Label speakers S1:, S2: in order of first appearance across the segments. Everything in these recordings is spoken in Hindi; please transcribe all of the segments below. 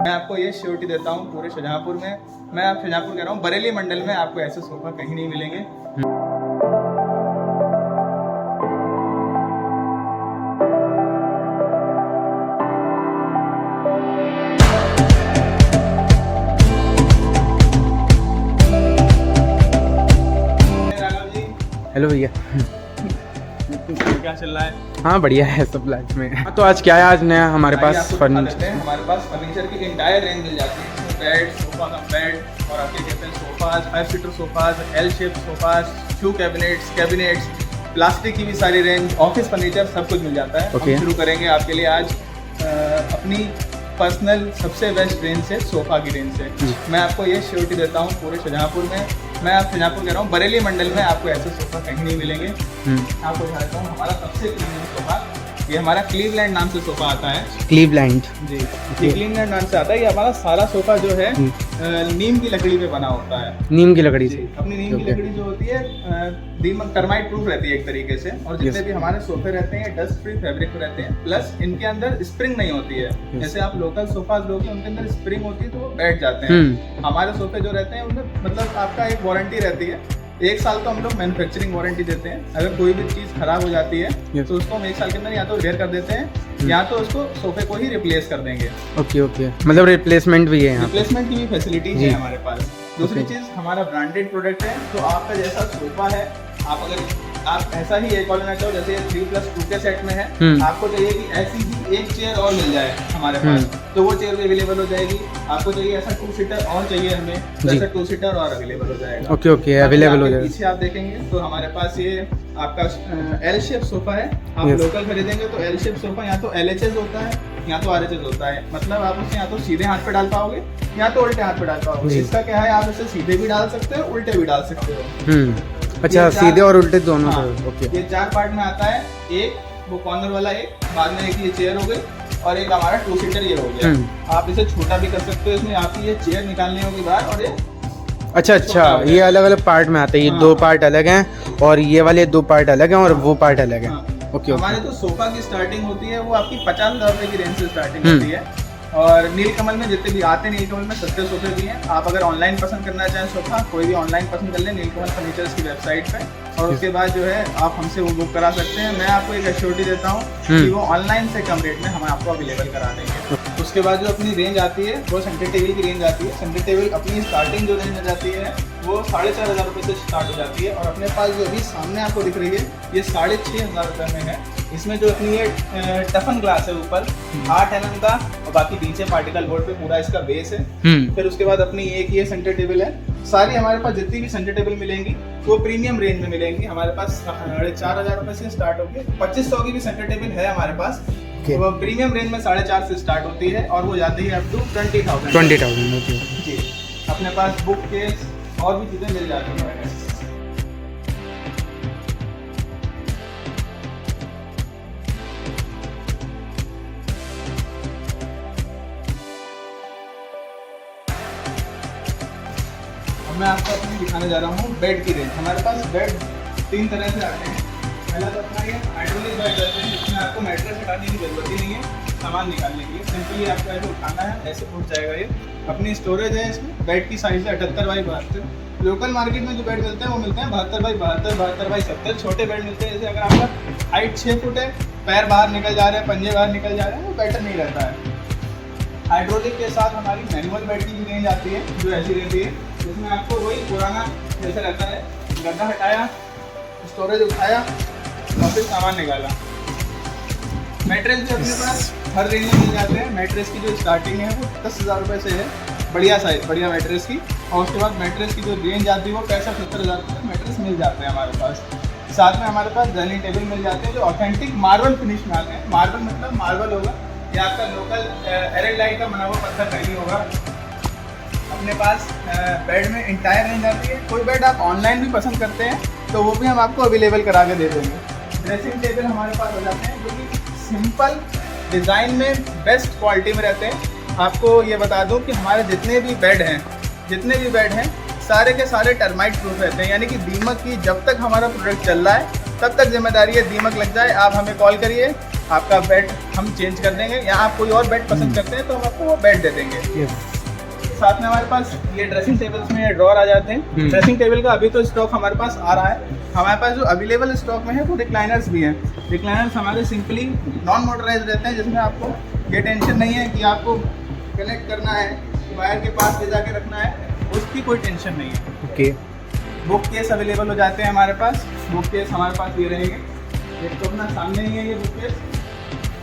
S1: मैं आपको ये श्योरिटी देता हूँ पूरे शाहजहाँपुर में, मैं आप शाहजहाँपुर कह रहा हूँ, बरेली मंडल में आपको ऐसे सोफा कहीं नहीं मिलेंगे।
S2: हेलो भैया,
S1: क्या चल रहा है?
S2: हाँ बढ़िया है सब लाइफ में। तो आज क्या है, आज नया हमारे पास फर्नीचर,
S1: हमारे पास फर्नीचर की इंटायर रेंज मिल जाती है। इसमें बेड, सोफा कम बेड और आपके कहते हैं sofas, 5 seater sofas, L shape sofas, shoe cabinets, plastic की भी सारी रेंज, ऑफिस फर्नीचर सब कुछ मिल जाता है। हम शुरू करेंगे आपके लिए आज अपनी पर्सनल सबसे बेस्ट रेंज से, सोफा की रेंज से। मैं आपको ये श्योरिटी देता हूँ पूरे शाहजहाँपुर में, मैं आप शाहजहाँपुर कह रहा हूँ, बरेली मंडल में आपको ऐसे सोफा कहीं नहीं मिलेंगे। आपको दिखाता हूँ हमारा सबसे प्रीमियम सोफा, ये हमारा क्लीवलैंड नाम से सोफा आता है।
S2: क्लीवलैंड
S1: जी, ये क्लीवलैंड नाम से आता है। ये हमारा सारा सोफा जो है नीम की लकड़ी पे बना होता है।
S2: नीम की लकड़ी से?
S1: अपनी नीम की लकड़ी जो होती है दीमक टर्माइट प्रूफ रहती है एक तरीके से, और जितने भी हमारे सोफे रहते हैं डस्ट फ्री फैब्रिक पे रहते हैं, प्लस इनके अंदर स्प्रिंग नहीं होती है। जैसे आप लोकल सोफा लोगे उनके अंदर स्प्रिंग होती है तो वो बैठ जाते हैं। हमारे सोफे जो रहते हैं उनमें मतलब आपका एक वारंटी रहती है, 1 साल तो हम लोग मैन्युफैक्चरिंग वारंटी देते हैं। अगर कोई भी चीज़ खराब हो जाती है तो उसको हम 1 साल के अंदर या तो रिपेयर कर देते हैं या तो उसको सोफे को ही रिप्लेस कर देंगे।
S2: ओके, मतलब रिप्लेसमेंट भी है यहाँ?
S1: रिप्लेसमेंट की भी फैसिलिटी है हमारे पास। दूसरी चीज़, हमारा ब्रांडेड प्रोडक्ट है, तो आपका जैसा सोफा है, आप ऐसा ही एक और लेना चाहो, जैसे 3+2 के सेट में है, आपको चाहिए कि ऐसी ही एक चेयर और मिल जाए हमारे पास, तो वो चेयर भी अवेलेबल हो जाएगी। आपको चाहिए ऐसा 2 सीटर और चाहिए हमें, तो ऐसा 2 सीटर और अवेलेबल हो जाएगा।
S2: ओके, अवेलेबल हो जाएगा।
S1: पीछे आप देखेंगे तो हमारे पास ये आपका एल शेप सोफा है। आप लोकल खरीदेंगे तो एल शेप सोफा या तो LHS होता है या तो RHS होता है। मतलब आप उसे या तो सीधे हाथ पे डाल पाओगे या तो उल्टे हाथ पे डाल पाओगे। इसका क्या है, आप इसे सीधे भी डाल सकते हो, उल्टे भी डाल सकते हो।
S2: अच्छा, सीधे और उल्टे दोनों?
S1: ओके, ये 4 पार्ट में आता है। एक वो कॉर्नर वाला, एक बाद में एक ये चेयर हो गई और एक हमारा 2 सीटर ये हो गया। आप इसे छोटा भी कर सकते हो, इसमें आपकी ये चेयर निकालनी होगी बाहर और ये
S2: अच्छा, ये अलग अलग पार्ट में आते हैं। ये 2 पार्ट अलग हैं और ये वाले 2 पार्ट अलग हैं और वो पार्ट अलग है। ओके,
S1: हमारे तो सोफा की स्टार्टिंग होती है वो आपकी 50,000 रुपए की रेंज से स्टार्टिंग होती है। और नीलकमल में जितने भी आते हैं, नीलकमल में सस्ते सोफे भी हैं। आप अगर ऑनलाइन पसंद करना चाहें सोफा, कोई भी ऑनलाइन पसंद कर ले नीलकमल फर्नीचर्स की वेबसाइट पे, और उसके बाद जो है आप हमसे वो बुक करा सकते हैं। मैं आपको एक एश्योरिटी देता हूँ कि वो ऑनलाइन से कम रेट में हम आपको अवेलेबल करा देंगे। उसके बाद जो अपनी रेंज आती है वो सेंटर टेबल की रेंज आती है। सेंटर टेबल अपनी स्टार्टिंग जो रेंज जाती है वो 4,500 रुपये से स्टार्ट हो जाती है, और अपने पास जो अभी सामने आपको दिख रही है ये 6,500 रुपये में है। इसमें जो अपनी ये टफन ग्लास है ऊपर 8 mm का, और बाकी नीचे पार्टिकल बोर्ड पे पूरा इसका बेस है। फिर उसके बाद अपनी एक ये सेंटर टेबल है। सारी हमारे पास जितनी भी सेंटर टेबल मिलेंगी वो प्रीमियम रेंज में मिलेंगी। हमारे पास 4,500 रुपये से स्टार्ट होकर 2500 की भी सेंटर टेबल है हमारे पास। वो प्रीमियम रेंज में 4,500 से स्टार्ट होती है और वो जाती है अप टू 20,000। जी, अपने पास बुक केस और भी चीज़ें मिल जाती हैं। मैं आपको अपनी दिखाने जा रहा हूँ बेड की रेंज। हमारे पास बेड 3 तरह से आते हैं। पहला तो अपना ये हाइड्रोलिक बेड रहते हैं, जिसमें आपको मैट्रेस हटाने की जरूरत ही नहीं है सामान निकालने के लिए। सिंपली आपको ऐसे उठाना है, ऐसे उठ जाएगा ये। अपनी स्टोरेज है इसमें। बेड की साइज़ है 78x72। लोकल मार्केट में जो बेड मिलते हैं वो मिलते हैं 72x72, 72x70। छोटे बेड मिलते हैं, जैसे अगर आपका हाइट 6 फुट है, पैर बाहर निकल जा रहे हैं, पंजे बाहर निकल जा रहे हैं, वो बेटर नहीं रहता है। हाइड्रोलिक के साथ हमारी मैनुअल बेड की भी रेंज आती है जो ऐसी रहती है, जिसमें आपको वही पुराना जैसा रहता है, गद्दा हटाया, स्टोरेज उठाया और फिर सामान निकाला। मैट्रेस भी अपने पास हर रेंज में मिल जाते हैं। मैट्रेस की जो स्टार्टिंग है वो 10,000 रुपये से है, बढ़िया साइज, बढ़िया मैट्रेस की। और उसके बाद मैट्रेस की जो रेंज आती है वो 65-70,000 रुपये मैट्रेस मिल जाते हैं हमारे पास। साथ में हमारे पास डाइनिंग टेबल मिल जाते हैं जो ऑथेंटिक मार्बल फिनिश में आते हैं। मार्बल मतलब मार्बल होगा या आपका लोकल एरेलाइट का बना हुआ पत्थर नहीं होगा। अपने पास बेड में इंटायर रेंज आती है। कोई बेड आप ऑनलाइन भी पसंद करते हैं तो वो भी हम आपको अवेलेबल करा के दे देंगे। ड्रेसिंग टेबल हमारे पास हो जाते हैं जो कि सिंपल डिज़ाइन में बेस्ट क्वालिटी में रहते हैं। आपको ये बता दूं कि हमारे जितने भी बेड हैं सारे के सारे टर्माइट प्रूफ रहते हैं, यानी कि दीमक की जब तक हमारा प्रोडक्ट चल रहा है तब तक जिम्मेदारी है, दीमक लग जाए आप हमें कॉल करिए, आपका बेड हम चेंज कर देंगे, या आप कोई और बेड पसंद करते हैं तो हम आपको वो बेड दे देंगे। साथ में हमारे पास ये ड्रेसिंग टेबल्स में ड्रॉर आ जाते हैं। ड्रेसिंग टेबल का अभी तो स्टॉक हमारे पास आ रहा है। हमारे पास जो अवेलेबल स्टॉक में है वो रिक्लाइनर्स भी हैं। रिक्लाइनर्स हमारे सिंपली नॉन मोटराइज रहते हैं, जिसमें आपको ये टेंशन नहीं है कि आपको कनेक्ट करना है, वायर के पास ले जाके रखना है, उसकी कोई टेंशन नहीं है।
S2: ओके।
S1: बुक केस अवेलेबल हो जाते हैं हमारे पास। बुक केस हमारे पास ये रहेंगे, एक तो अपना सामने ही है ये बुक केस।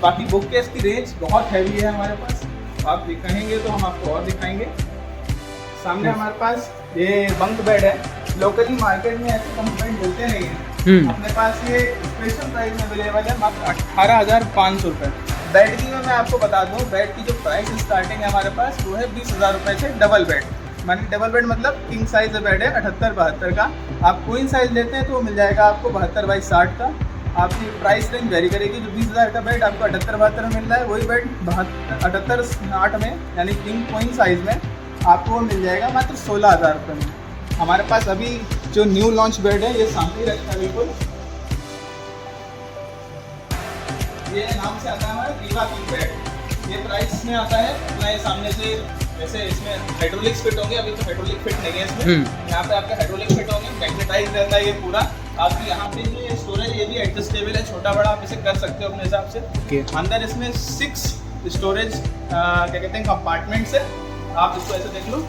S1: बाकी बुक केस की रेंज बहुत हैवी है हमारे पास, आप कहेंगे तो हम आपको और दिखाएंगे। सामने हमारे पास ये बंक बेड है। लोकली मार्केट में ऐसे बंक बेड मिलते नहीं हैं, अपने पास ये स्पेशल प्राइस में अवेलेबल है, मात्र 18,500 रुपये। बेड की मैं आपको बता दूं, बेड की जो प्राइस स्टार्टिंग है हमारे पास वो है 20,000 रुपये से डबल बेड। मानी डबल बेड मतलब किंग साइज बेड है 78-72 का। आप क्वीन साइज लेते हैं तो वो मिल जाएगा आपको 72x60 का। आपकी प्राइस रेंज वेरी करेगी। जो 20,000 का बेड आपको 78-72 में मिल रहा है, वही बेड 78-60 में यानी किंग क्वीन साइज में आपको वो मिल जाएगा मात्र 16,000 रुपये में। हमारे पास अभी जो न्यू लॉन्च बेड है ये सामने ही रखा है बिल्कुल, ये नाम से आता है हमारा रीवा किंग बेड। ये प्राइस में आता है अपना, ये सामने से जैसे इसमें हाइड्रोलिक्स फिट होंगे, अभी तो हाइड्रोलिक फिट नहीं है इसमें। यहाँ पे आपके हाइड्रोलिक फिट होंगे, मैग्नेटाइज रहता है ये पूरा। आपकी यहाँ पे जो स्टोरेज ये भी एडजस्टेबल है, छोटा बड़ा आप इसे कर सकते हो अपने हिसाब से। अंदर इसमें 6 स्टोरेज क्या कहते हैं कंपार्टमेंट्स है। आप इसको ऐसे देख लो,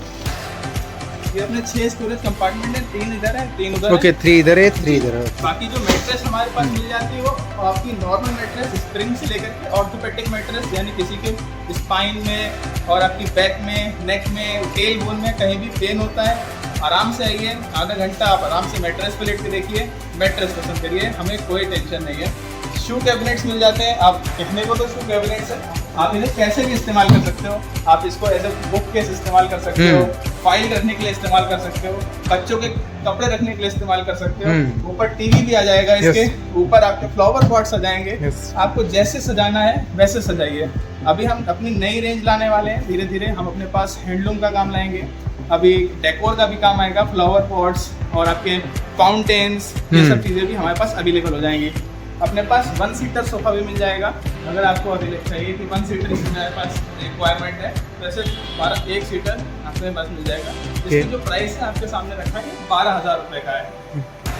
S1: ये अपने 6 स्टोरेज कंपार्टमेंट है, 3 इधर है 3 उधर।
S2: ओके, 3 इधर है 3 इधर है।
S1: बाकी जो मैट्रेस हमारे पास मिल जाती है वो आपकी नॉर्मल मैट्रेस स्प्रिंग से लेकर के ऑर्थोपेडिक मैट्रेस, यानी किसी के स्पाइन में और आपकी बैक में, नेक में, टेल बोन में कहीं भी पेन होता है, आराम से आइए, आधा घंटा आप आराम से मैट्रेस पे लेट के देखिए, मैट्रेस पसंद करिए, हमें कोई टेंशन नहीं है। शू कैबिनेट्स मिल जाते हैं। आप कहने को तो शू कैबिनेट्स है, आप इन्हें कैसे भी इस्तेमाल कर सकते हो। आप इसको एज ए बुक केस इस्तेमाल कर सकते हो, फाइल रखने के लिए इस्तेमाल कर सकते हो, बच्चों के कपड़े रखने के लिए इस्तेमाल कर सकते हो। ऊपर टीवी भी आ जाएगा इसके ऊपर, आपके फ्लावर पॉट सजाएंगे। आपको जैसे सजाना है वैसे सजाइए। अभी हम अपनी नई रेंज लाने वाले हैं, धीरे धीरे हम अपने पास हैंडलूम का काम लाएंगे, अभी डेकोर का भी काम आएगा, फ्लावर पॉट्स और आपके फाउंटेन्स, ये सब चीज़ें भी हमारे पास अवेलेबल हो जाएंगी। अपने पास 1 सीटर सोफा भी मिल जाएगा, अगर आपको चाहिए कि 1 सीटर इसमें हमारे पास रिक्वायरमेंट है, वैसे 1 सीटर आपके पास मिल जाएगा। इसकी जो प्राइस है आपके सामने रखा है 12,000 रुपये का है।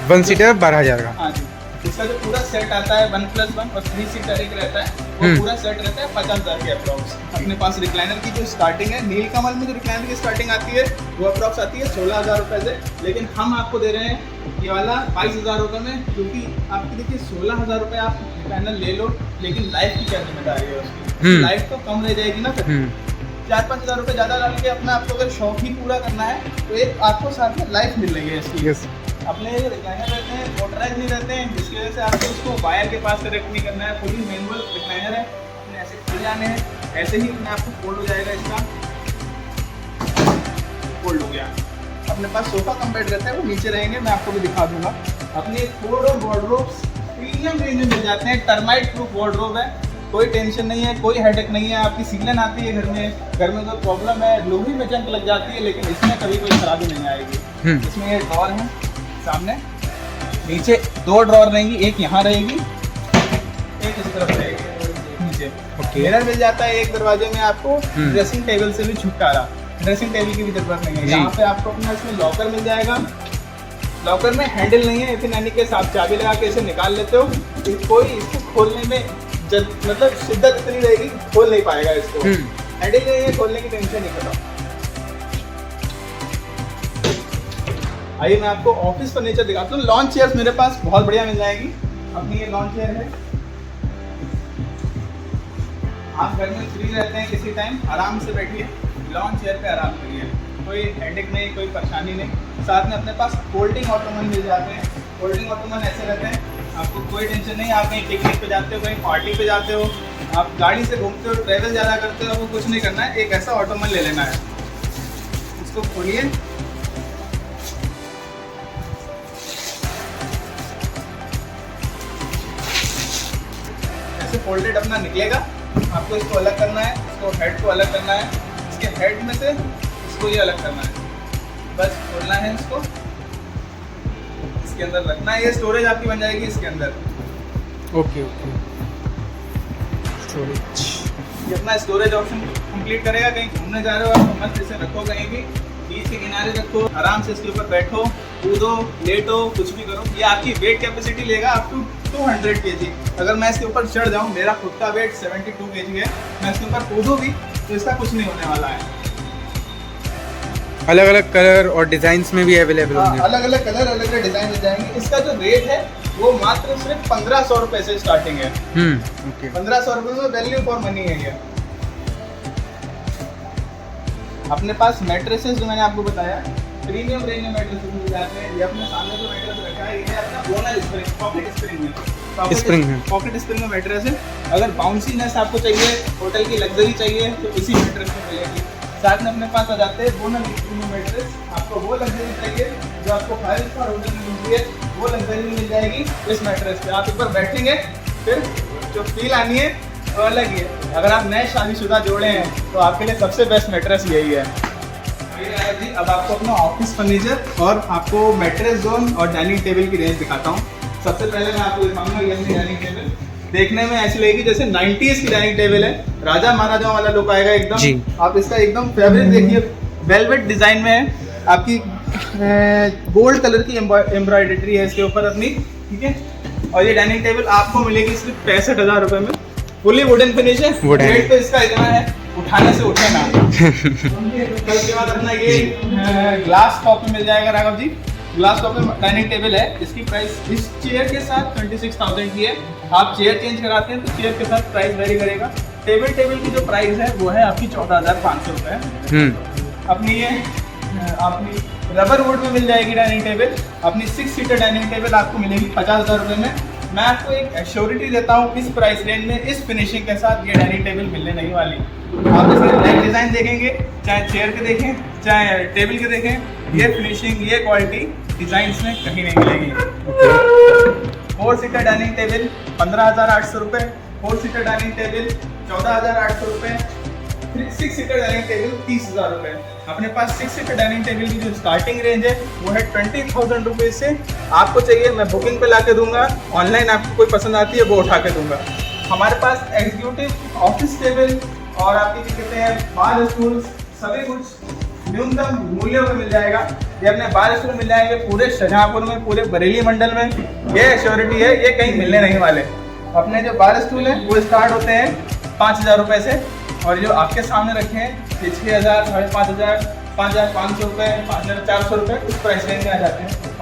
S2: 1 सीटर 12,000 का।
S1: हाँ जी। इसका जो पूरा सेट आता है 1+1 और 3 सीटर एक रहता है, वो पूरा सेट रहता है 50,000 के अप्रॉक्स। अपने पास रिक्लाइनर की जो स्टार्टिंग है, नीलकमल में जो रिक्लाइनर की स्टार्टिंग आती है वो अप्रॉक्स आती है 16,000 रुपये से, लेकिन हम आपको दे रहे हैं ये वाला 22,000 रुपये में, क्योंकि आपकी देखिए 16,000 रुपये आप रिक्लाइनर ले लो, लेकिन लाइफ की क्या जिम्मेदारी है उसकी, लाइफ तो कम रह जाएगी ना। फिर 4-5 हज़ार रुपये ज़्यादा डाल के अपना आपको अगर शौक ही पूरा करना है तो एक आपको साथ में लाइफ मिल रही है इसकी। अपने रिक्लाइनर रहते हैं, मोटराइज नहीं रहते हैं, जिसकी वजह से आपको उसको वायर के पास कनेक्ट नहीं करना है। फुली मैनुअल रिक्लाइनर है, अपने ऐसे खुल जाने हैं, ऐसे ही अपने आपको फोल्ड हो जाएगा, इसका फोल्ड हो गया। अपने पास सोफा कम बेड रहता है, वो नीचे रहेंगे, मैं आपको भी दिखा दूंगा। अपने 4 डोर वार्डरोब्स प्रीमियम रेंज में मिल जाते हैं, टर्माइट प्रूफ वार्डरोब है, कोई टेंशन नहीं है, कोई हेडेक नहीं है। आपकी सीलन आती है घर में कोई प्रॉब्लम है, लोही में जंग लग जाती है, लेकिन इसमें कभी कोई खराबी नहीं आएगी। इसमें ये ड्रॉर है सामने, नीचे 2 ड्रॉर रहेंगी, एक यहाँ रहेगी, एक इस तरफ रहेगी नीचे। मिरर मिल जाता है एक दरवाजे में आपको। ड्रेसिंग टेबल से भी छुटकारा, ड्रेसिंग टेबल की भी जरूरत नहीं है। यहाँ पे आपको अपना इसमें लॉकर मिल जाएगा। लॉकर में हैंडल नहीं है, इतनी यानी कि आप चाबी लगा के इसे निकाल लेते हो, कोई इसको खोलने में मतलब शिद्दत इतनी रहेगी, खोल नहीं पाएगा इसको। हैंडल नहीं है, खोलने की टेंशन नहीं करता। आइए मैं आपको ऑफिस फर्नीचर दिखाता हूँ। लॉन्च चेयर्स मेरे पास बहुत बढ़िया मिल जाएगी। अपनी ये लॉन्च चेयर है, आप घर में फ्री रहते हैं किसी टाइम, आराम से बैठिए लॉन्च चेयर पे, आराम करिए, कोई हेडेक नहीं, कोई परेशानी नहीं। साथ में अपने पास फोल्डिंग ऑटोमन मिल जाते हैं। फोल्डिंग ऑटोमन ऐसे रहते हैं, आपको कोई टेंशन नहीं। आप कहीं पिकनिक पे जाते हो, कहीं पार्टी पे जाते हो, आप गाड़ी से घूमते हो, ट्रैवल ज़्यादा करते हो, आपको कुछ नहीं करना है, एक ऐसा ऑटोमन ले लेना है। इसको खोलिए, ऐसे फोल्डेड अपना निकलेगा। आपको इसको अलग करना है, इसको हेड को अलग करना है, इसके हेड में से इसको ये अलग करना है, बस खोलना है इसको, इसके अंदर रखना है। ये स्टोरेज आपकी बन जाएगी इसके अंदर।
S2: ओके। स्टोरेज।
S1: ये अपना स्टोरेज ऑप्शन कंप्लीट करेगा। कहीं घूमने जा रहे हो आप तो मस्त इसे रखो, कहीं भी बीच के किनारे रखो, आराम से इसके ऊपर बैठो, कूदो, लेटो, कुछ भी करो। ये आपकी वेट कैपेसिटी लेगा अप टू 200 kg। अगर मैं इसके ऊपर चढ़ जाऊँ, मेरा खुद का वेट 72 kg है, मैं इसके ऊपर कूदूँ भी तो इसका कुछ नहीं होने वाला है।
S2: अलग अलग कलर और डिजाइन्स में भी अवेलेबल होंगे।
S1: अलग अलग कलर, अलग अलग डिजाइन मिल जाएंगे। इसका जो रेट है वो मात्र सिर्फ 1500 रुपए से स्टार्टिंग है।
S2: ओके।
S1: 1500 रुपए में वैल्यू फॉर मनी है ये। अपने पास मैट्रेसेस जो मैंने आपको बताया, प्रीमियम रेंज में मैट्रेसेस मिल जाते हैं। ये अपने सामने जो मैट्रेस रखा है, ये अपना बोनल स्प्रिंग, पॉकेट स्प्रिंग में, पॉकेट स्प्रिंग में मैट्रेस है। अगर बाउंसीनेस आपको चाहिए, होटल की लग्जरी चाहिए, तो इसी मैट्रेस में मिलेगी। साथ में अपने पास आ जाते हैं बोनल स्प्रिंग मैट्रेस। आपको वो लग्जरी चाहिए जो आपको 5 स्टार होटल में मिलती है, वो लग्जरी मिल जाएगी इस मैट्रेस पे। आप ऊपर बैठेंगे, फिर जो फील आनी है वो अलग ही है। अगर आप नए शादीशुदा जोड़े हैं तो आपके लिए सबसे बेस्ट मैट्रेस यही है। जी, अब आपको अपना ऑफिस फर्नीचर और आपको मैट्रेस जोन और डाइनिंग टेबल की रेंज दिखाता हूँ। सबसे पहले मैं आपको दिखाऊंगा ये अपनी डाइनिंग टेबल। देखने में ऐसी लगेगी जैसे 90s की डाइनिंग टेबल है, राजा महाराजाओं वाला लुक आएगा एकदम। आप इसका एकदम फैब्रिक देखिए, वेलवेट डिजाइन में है, आपकी गोल्ड कलर की एम्ब्रॉयडरी है इसके ऊपर अपनी, ठीक है। और ये डाइनिंग टेबल आपको मिलेगी सिर्फ 65,000 रुपए में। फुली वुडन फिनिश है। रेट तो इसका इतना है, उठाने से उठे ना। कल के बाद अपना ये ग्लास टॉप में मिल जाएगा राघव जी। ग्लास टॉप में डाइनिंग टेबल है। इसकी प्राइस इस चेयर के साथ 26,000 की है। आप चेयर चेंज कराते हैं तो चेयर के साथ प्राइस वेरी करेगा। टेबल की जो प्राइस है वो है आपकी 14,500 रुपये। अपनी ये अपनी रबर वुड में मिल जाएगी डाइनिंग टेबल। अपनी 6 सीटर डाइनिंग टेबल आपको मिलेगी 50,000 रुपये में। मैं आपको एक एश्योरिटी देता हूँ, इस प्राइस रेंज में इस फिनिशिंग के साथ ये डाइनिंग टेबल मिलने नहीं वाली। आप इसके लाइट डिज़ाइन देखेंगे, चाहे चेयर के देखें, चाहे टेबल के देखें, ये फिनिशिंग, ये क्वालिटी डिज़ाइंस में कहीं नहीं मिलेगी। 4 सीटर डाइनिंग टेबल 15,800 रुपये, 4 सीटर डाइनिंग टेबल 14,800 रुपये, 6 सीटर डाइनिंग टेबल 30,000 रुपये। अपने पास 6 सीटर डाइनिंग टेबल की जो स्टार्टिंग रेंज है वो है 20,000 रुपीज़ से। आपको चाहिए मैं बुकिंग पे ला के दूंगा, ऑनलाइन आपको कोई पसंद आती है वो उठा के दूंगा। हमारे पास एग्जीक्यूटिव ऑफिस टेबल और आपकी क्या कहते हैं बार स्टूल, सभी कुछ न्यूनतम मूल्यों में मिल जाएगा। ये अपने बार स्टूल मिल जाएंगे पूरे शाहजहाँपुर में, पूरे बरेली मंडल में। ये एश्योरिटी है, ये कहीं मिलने नहीं वाले। अपने जो बार स्टूल है वो स्टार्ट होते हैं 5,000 रुपये से, और जो आपके सामने रखे हैं ये 6,000, 5,500, 5,500 रुपये, 5,400 रुपये उस प्राइस रेंज में आ जाते हैं।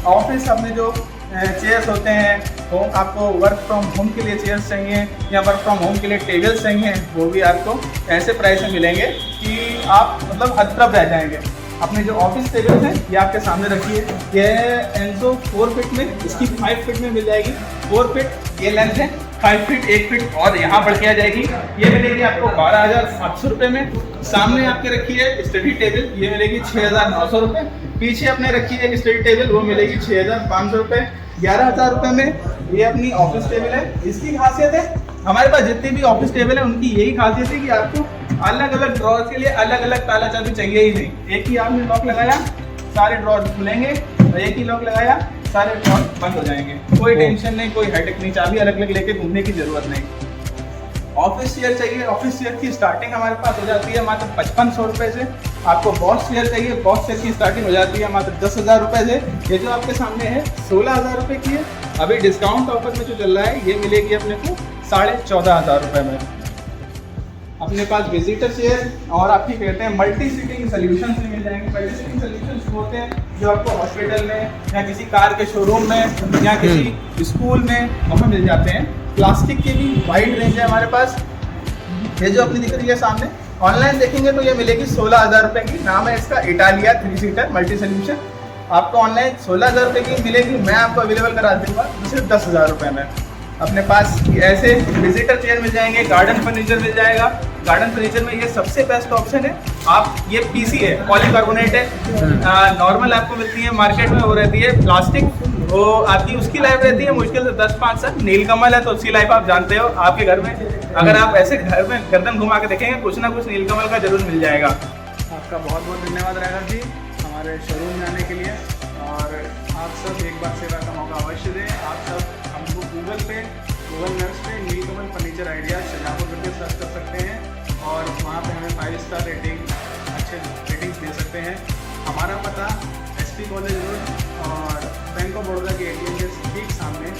S1: ऑफिस अपने जो चेयर्स होते हैं वो आपको वर्क फ्रॉम होम के लिए चेयर्स चाहिए या वर्क फ्रॉम होम के लिए टेबल्स चाहिए, वो भी आपको ऐसे प्राइस में मिलेंगे कि आप मतलब हतप्रभ रह जाएंगे। अपने जो ऑफिस टेबल्स हैं ये आपके सामने रखिए। ये एंजो 4 फीट में, इसकी 5 फीट में मिल जाएगी। 4 फीट ये लेंथ है, 5 फीट 1 फीट और यहाँ बढ़ के आ जाएगी। ये मिलेगी आपको 12,700 रुपये में। सामने आपके रखी है स्टडी टेबल, ये मिलेगी 6,900 रुपये। पीछे अपने रखी है एक स्टडी टेबल, वो मिलेगी 6,500 रुपये। 11,000 रुपये में ये अपनी ऑफिस टेबल है। इसकी खासियत है, हमारे पास जितनी भी ऑफिस टेबल है उनकी यही खासियत है कि आपको अलग अलग ड्रॉर के लिए अलग अलग ताला चाबी चाहिए ही नहीं। एक ही आपने लॉक लगाया सारे ड्रॉर खुलेंगे, और एक ही लॉक लगाया सारे ड्रॉर बंद हो जाएंगे। कोई टेंशन नहीं, कोई हेडेक नहीं, चाबी अलग अलग लेके घूमने की जरूरत नहीं। ऑफिस चेयर चाहिए, ऑफिस चेयर की स्टार्टिंग हमारे पास हो जाती है मात्र 5,500 रुपये से। आपको बॉस चेयर चाहिए, बॉस चेयर की स्टार्टिंग हो जाती है मात्र 10,000 रुपये से। ये जो आपके सामने है 16,000 रुपये की है। अभी डिस्काउंट ऑफर में जो चल रहा है ये मिलेगी अपने को 14,500 रुपये में। अपने पास विजिटर चेयर और आपकी कहते हैं मल्टी सीटिंग सोल्यूशन भी मिल जाएंगे। मल्टी सीटिंग सोल्यूशन होते हैं जो आपको हॉस्पिटल में या किसी कार के शोरूम में या किसी स्कूल में वहाँ मिल जाते हैं। प्लास्टिक की भी वाइड रेंज है हमारे पास। ये जो अपनी दिख रही है सामने, ऑनलाइन देखेंगे तो ये मिलेगी 16,000 रुपये की। नाम है इसका इटालिया 3 सीटर मल्टी सोल्यूशन। आपको ऑनलाइन 16,000 रुपये की मिलेगी, मैं आपको अवेलेबल करा दूँगा सिर्फ 10,000 रुपये में। अपने पास ऐसे विजिटर चेयर मिल जाएंगे, गार्डन फर्नीचर मिल जाएगा। गार्डन फर्नीचर में ये सबसे बेस्ट ऑप्शन है। आप ये पीसी है, पॉलीकार्बोनेट है, नॉर्मल आपको मिलती है मार्केट में, वो रहती है प्लास्टिक, वो आपकी उसकी लाइफ रहती है मुश्किल से 10-5 साल। नीलकमल है तो उसकी लाइफ आप जानते हो। आपके घर में अगर आप ऐसे घर में गर्दन घुमा के देखेंगे कुछ ना कुछ नीलकमल का जरूर मिल जाएगा। आपका बहुत बहुत धन्यवाद राघव जी हमारे शोरूम में आने के लिए। और आप सब एक बार सेवा का मौका अवश्य दें। आप सब हमको गूगल पे, गूगल मैप्स पे नीलकमल फर्नीचर आइडिया शाहजहाँपुर करके सर्च कर सकते हैं और वहाँ पे हमें 5 स्टार रेटिंग अच्छे रेटिंग्स दे सकते हैं। हमारा पता SP कॉलेज रोड और बैंक ऑफ बड़ौदा के ATM के ठीक सामने